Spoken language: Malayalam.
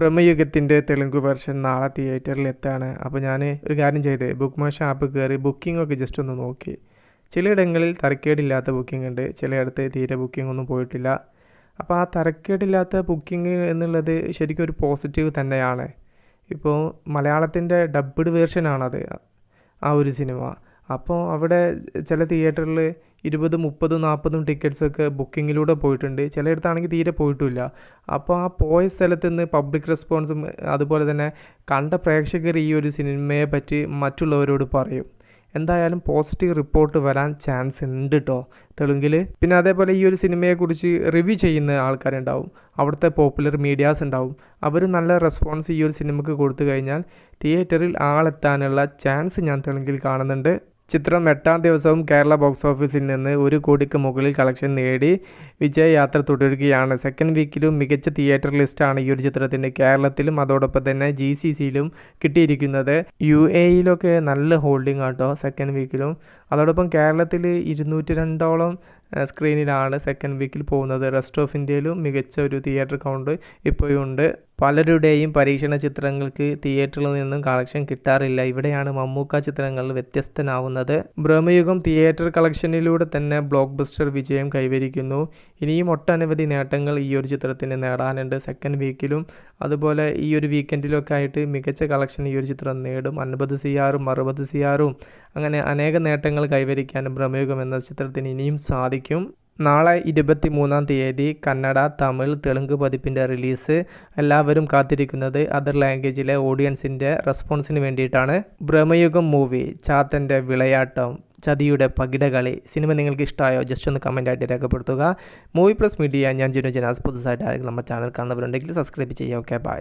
ബ്രഹ്മയുഗത്തിൻ്റെ തെലുങ്ക് വെർഷൻ നാളെ തിയേറ്ററിൽ എത്താണ്. അപ്പോൾ ഞാൻ ഒരു കാര്യം ചെയ്ത് ബുക്ക് മൈ ഷോ ആപ്പ് കയറി ബുക്കിംഗ് ജസ്റ്റ് ഒന്ന് നോക്കി. ചിലയിടങ്ങളിൽ തരക്കേടില്ലാത്ത ബുക്കിംഗ് ഉണ്ട്, ചിലയിടത്ത് തീരെ ബുക്കിംഗ് ഒന്നും പോയിട്ടില്ല. അപ്പോൾ ആ തരക്കേടില്ലാത്ത ബുക്കിംഗ് എന്നുള്ളത് ശരിക്കും ഒരു പോസിറ്റീവ് തന്നെയാണ്. ഇപ്പോൾ മലയാളത്തിൻ്റെ ഡബ്ബ്ഡ് വേർഷനാണത് ആ ഒരു സിനിമ. അപ്പോൾ അവിടെ ചില തിയേറ്ററിൽ 20, 30, 40 ടിക്കറ്റ്സൊക്കെ ബുക്കിങ്ങിലൂടെ പോയിട്ടുണ്ട്, ചിലയിടത്താണെങ്കിൽ തീരെ പോയിട്ടുമില്ല. അപ്പോൾ ആ പോയ സ്ഥലത്ത് നിന്ന് പബ്ലിക് റെസ്പോൺസും അതുപോലെ തന്നെ കണ്ട പ്രേക്ഷകർ ഈ ഒരു സിനിമയെ പറ്റി മറ്റുള്ളവരോട് പറയും. എന്തായാലും പോസിറ്റീവ് റിപ്പോർട്ട് വരാൻ ചാൻസ് ഉണ്ട് കേട്ടോ തെലുങ്കിൽ. പിന്നെ അതേപോലെ ഈ ഒരു സിനിമയെക്കുറിച്ച് റിവ്യൂ ചെയ്യുന്ന ആൾക്കാരുണ്ടാവും, അവിടുത്തെ പോപ്പുലർ മീഡിയാസ് ഉണ്ടാവും. അവർ നല്ല റെസ്പോൺസ് ഈ ഒരു സിനിമയ്ക്ക് കൊടുത്തു കഴിഞ്ഞാൽ തിയേറ്ററിൽ ആളെത്താനുള്ള ചാൻസ് ഞാൻ തെലുങ്കിൽ കാണുന്നുണ്ട്. ചിത്രം 8-ാം ദിവസവും കേരള ബോക്സ് ഓഫീസിൽ നിന്ന് 1 കോടിക്ക് മുകളിൽ കളക്ഷൻ നേടി വിജയയാത്ര തുടരുകയാണ്. സെക്കൻഡ് വീക്കിലും മികച്ച തിയേറ്റർ ലിസ്റ്റാണ് ഈ ഒരു ചിത്രത്തിൻ്റെ കേരളത്തിലും അതോടൊപ്പം തന്നെ GCCയിലും കിട്ടിയിരിക്കുന്നത്. UAEയിലൊക്കെ നല്ല ഹോൾഡിംഗ് ആട്ടോ സെക്കൻഡ് വീക്കിലും. അതോടൊപ്പം കേരളത്തിൽ 202ഓളം സ്ക്രീനിലാണ് സെക്കൻഡ് വീക്കിൽ പോകുന്നത്. റെസ്റ്റ് ഓഫ് ഇന്ത്യയിലും മികച്ച ഒരു തിയേറ്റർ കൗണ്ട് ഇപ്പോഴും ഉണ്ട്. പലരുടെയും പരീക്ഷണ ചിത്രങ്ങൾക്ക് തിയേറ്ററിൽ നിന്നും കളക്ഷൻ കിട്ടാറില്ല. ഇവിടെയാണ് മമ്മൂക്ക ചിത്രങ്ങൾ വ്യത്യസ്തനാവുന്നത്. ബ്രഹ്മയുഗം തിയേറ്റർ കളക്ഷനിലൂടെ തന്നെ ബ്ലോക്ക് ബസ്റ്റർ വിജയം കൈവരിക്കുന്നു. ഇനിയും ഒട്ടനവധി നേട്ടങ്ങൾ ഈ ഒരു ചിത്രത്തിന് നേടാനുണ്ട്. സെക്കൻഡ് വീക്കിലും അതുപോലെ ഈ ഒരു വീക്കെൻഡിലൊക്കെ ആയിട്ട് മികച്ച കളക്ഷൻ ഈ ഒരു ചിത്രം നേടും. 50 CR 60 CR അങ്ങനെ അനേക നേട്ടങ്ങൾ കൈവരിക്കാൻ ബ്രഹ്മയുഗം എന്ന ചിത്രത്തിന് ഇനിയും സാധിക്കും. നാളെ 23-ാം തീയതി കന്നഡ, തമിഴ്, തെലുങ്ക് പതിപ്പിൻ്റെ റിലീസ്. എല്ലാവരും കാത്തിരിക്കുന്നത് അതർ ലാംഗ്വേജിലെ ഓഡിയൻസിൻ്റെ റെസ്പോൺസിന് വേണ്ടിയിട്ടാണ്. ബ്രഹ്മയുഗം മൂവി, ചാത്തൻ്റെ വിളയാട്ടം, ചതിയുടെ പകിടകളി സിനിമ നിങ്ങൾക്ക് ഇഷ്ടമായോ? ജസ്റ്റ് ഒന്ന് കമൻറ്റായിട്ട് രേഖപ്പെടുത്തുക. മൂവി പ്ലസ് മീഡിയ, ഞാൻ ജിനു ജനാസ്. പുതുസായിട്ട് ആരെങ്കിലും നമ്മുടെ ചാനൽ കാണുന്നവരുണ്ടെങ്കിൽ സബ്സ്ക്രൈബ് ചെയ്യുക. Okay, by.